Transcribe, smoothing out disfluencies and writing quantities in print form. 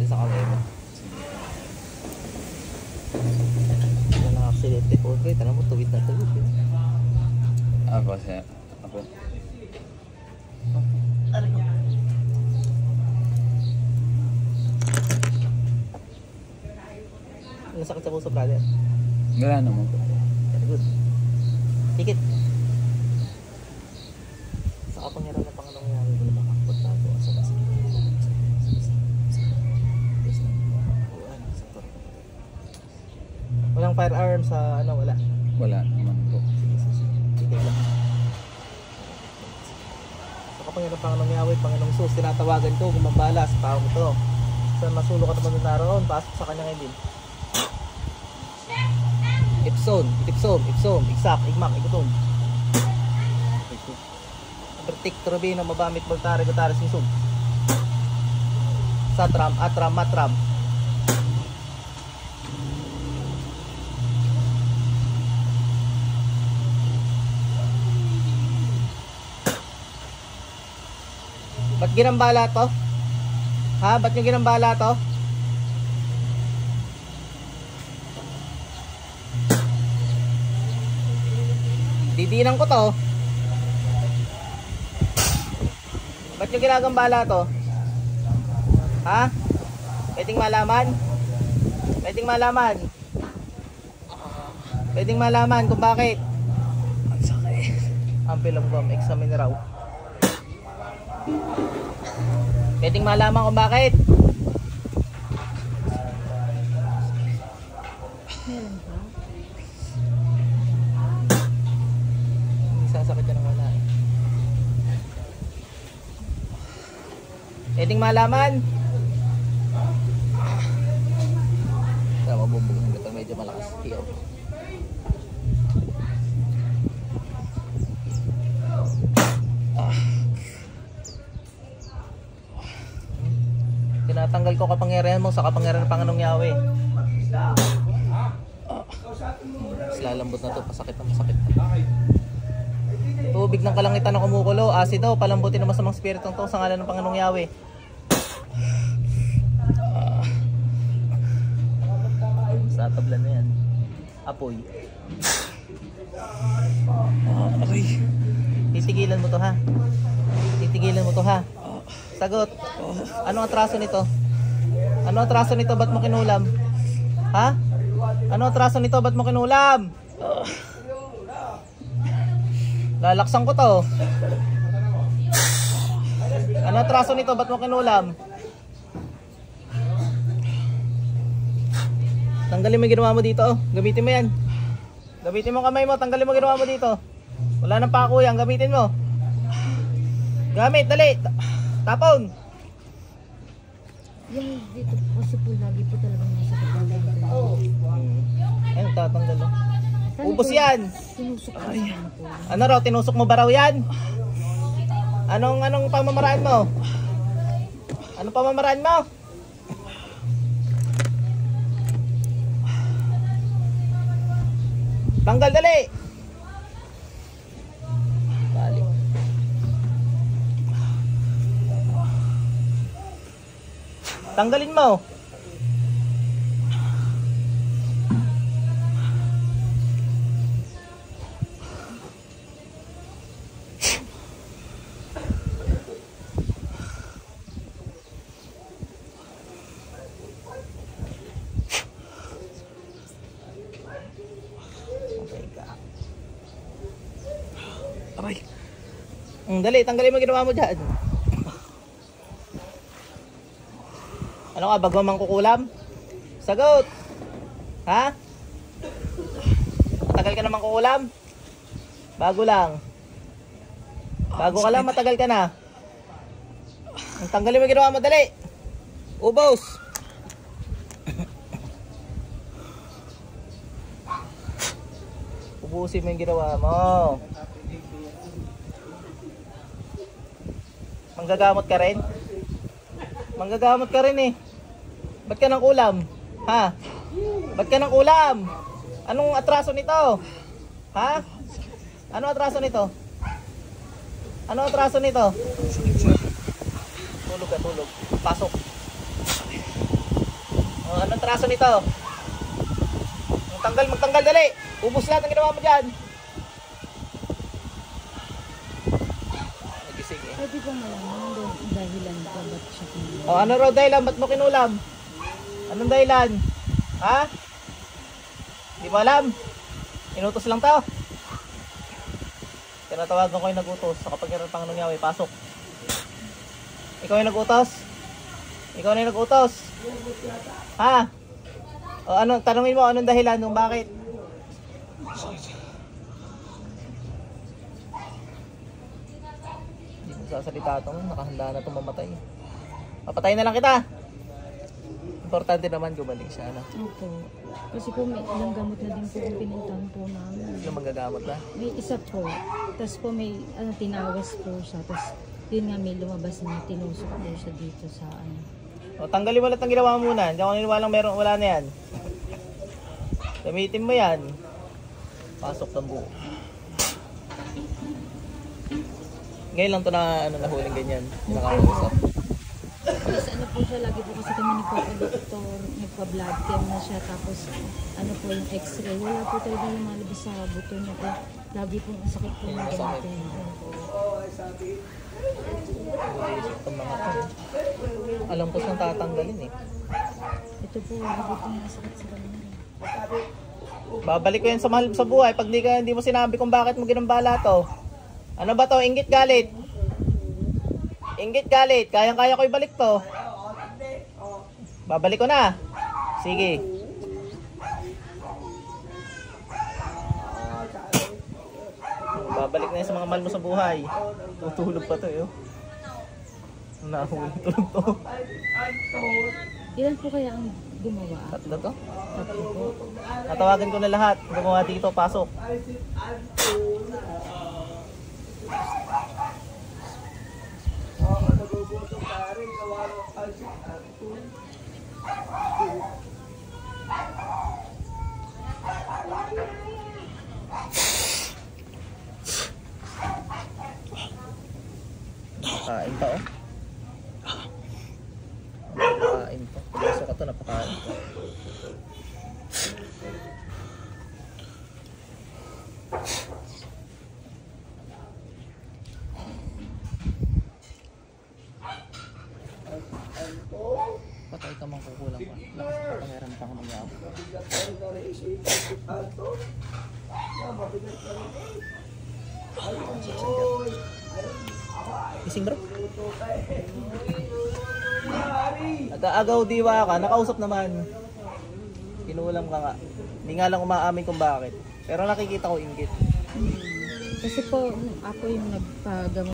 natin sa kamay mo. Hindi na aksidente po. Okay, tanong mo, tuwid na tuwid. Ako, sir. Ako. Nasakit sa puso, brother. Wala naman po. Very good. Tikit. Sa kapangyarihan ng Panginoong Yahweh, wala bang akot tago sa nasa. Walang firearm sa ano, wala. Wala naman po. Tikit lang. Sa kapangyarihan ng Panginoong Yahweh, Panginoong Sus, tinatawagan ko, gumambala sa tao mo to. Sa masulok at naman naroon, pasok sa kanyang edin. Ipson, Iksak, Igmak, Igutom. Bertik, Trubino, Mabamit, Voltare, Gutare, Sinsug. Satram, Atram, Matram. Ba't ginambala to? Ha? Ba't nyo ginambala to? Didinan ko to. Ba't nyo ginagambala to? Ha? Pwedeng malaman? Pwedeng malaman? Pwedeng malaman kung bakit? Ang sakit. Ampilombom, examine raw. Pwedeng malaman kung bakit? Sasakit ka ng wala eh. Pwedeng malaman? Kaya mabumbog ng ito, medyo malakas. Hiyaw. Tinatanggal ko kapangyarihan mo sa kapangyarihan ng Panginoong Yahweh. Lalambot na to, pasakit na pasakit na. Tubig ng kalangitan na kumukulo, asido, palambutin ng masamang spiritong to sa ngalan ng Panginoong Yahweh. Sa tablan na yan. Apoy. Aray. Titigilan mo to ha. Titigilan mo to ha. Sagot. Anong atraso nito? Anong atraso nito? Ba't mo kinulam? Ha? Anong atraso nito? Ba't mo kinulam? Lalaksan ko to. Ano atraso nito? Ba't mo kinulam? Tanggalin mo yung ginawa mo dito. Gamitin mo yan. Gamitin mo kamay mo. Tanggalin mo yung ginawa mo dito. Wala nang pako yan. Gamitin mo. Gamit. Dali. Tapon. Yung dito kasi po lagi po talagang nasa pagdadaan. Oo. Ayun, tatanggal mo. Ubos yan. Tinusok ko po. Ano raw? Tinusok mo ba raw yan? Anong pamamaraan mo? Anong pamamaraan mo? Tanggal dali. Balik. Tanggalin mo. Aray. Dali, tanggalin mo ginawa mo dyan. Ano ka, bago mangkukulam? Sagot! Ha? Matagal ka na mangkukulam? Bago lang. Bago ka lang, matagal ka na. Tanggalin mo ginawa mo, dali! Ubos! Ubusin mo yung ginawa mo. Manggagamot ka rin? Manggagamot ka rin eh. Ba't ka nang ulam? Ha? Ba't ka nang ulam? Anong atraso nito? Ha? Anong atraso nito? Anong atraso nito? Tulog ka, tulog. Pasok. anong traso nito? Magtanggal, dali. Ubus lahat ang ginawa mo dyan. Nagising eh. Pwede ba malaman doon dahilan ka ba't siya kinulam? O ano raw dahilan? Ba't mo kinulam? Anong dahilan? Ha? Di mo alam? Inutos lang to. Tinatawagan ko yung nag-utos. Sa kapagiran ng Panginoong Yahweh, pasok. Ikaw yung nag-utos? Ikaw na yung nag-utos? Ha? O ano, tanungin mo anong dahilan nung bakit? Hindi mo sasalita ito, nakahanda na itong mamatay. Papatayin na lang kita. Importante naman gumaling siya, ano? Opo. Kasi po may ilang gamot na din po yung pinuntahan po namin. Ano manggagamot na? May isa po. Tapos po may tinawas po siya. Tapos yun nga may lumabas na tinusok po siya dito sa ano. O, tanggalin mo lahat ng ginawa mo muna. Hindi ako niniwalang meron, wala na yan. Gamitin mo yan. Pasok ng buo. Ngayon lang to na ano, nahuling ganyan. Nakakausap. Tapos ano po siya, lagi po kasi kami nagpa-doktor, nagpa-blood chem na siya. Tapos ano po yung x-ray. Wala po talaga lumalabas sa buto niya po. Lagi po ang sakit po ng ganito. Itong mga to. Alam ko saan tatanggalin eh. Ito po, lagi po nasakit sa kanya. Babalik ko yan sa mahal sa buhay pag hindi mo sinabi kung bakit mo ginambala to. Ano ba to? Inggit galit. Inggit galit. Kayang-kaya ko ibalik to. Babalik ko na. Sige. Babalik na yan sa mga mahal mo sa buhay. Tutulog pa to eh. Nahulog tulog to. Ilan po kaya ang gumawa? Tatlo to? Tatlo po. Natawagan ko na lahat. Gumawa dito. Pasok. Napakain pa oh. Napakain pa. Pumasok ka to, napakain pa. Patay ka mang kukulang pa. Lakas na pangyayari pa ako ng yaw. Gising bro? Nag-aagaw diwa ka, nakausap naman. Kinulam ka nga. Hindi nga lang umaamin kung bakit. Pero nakikita ko inggit. Kasi po, ako yung nagpagamot.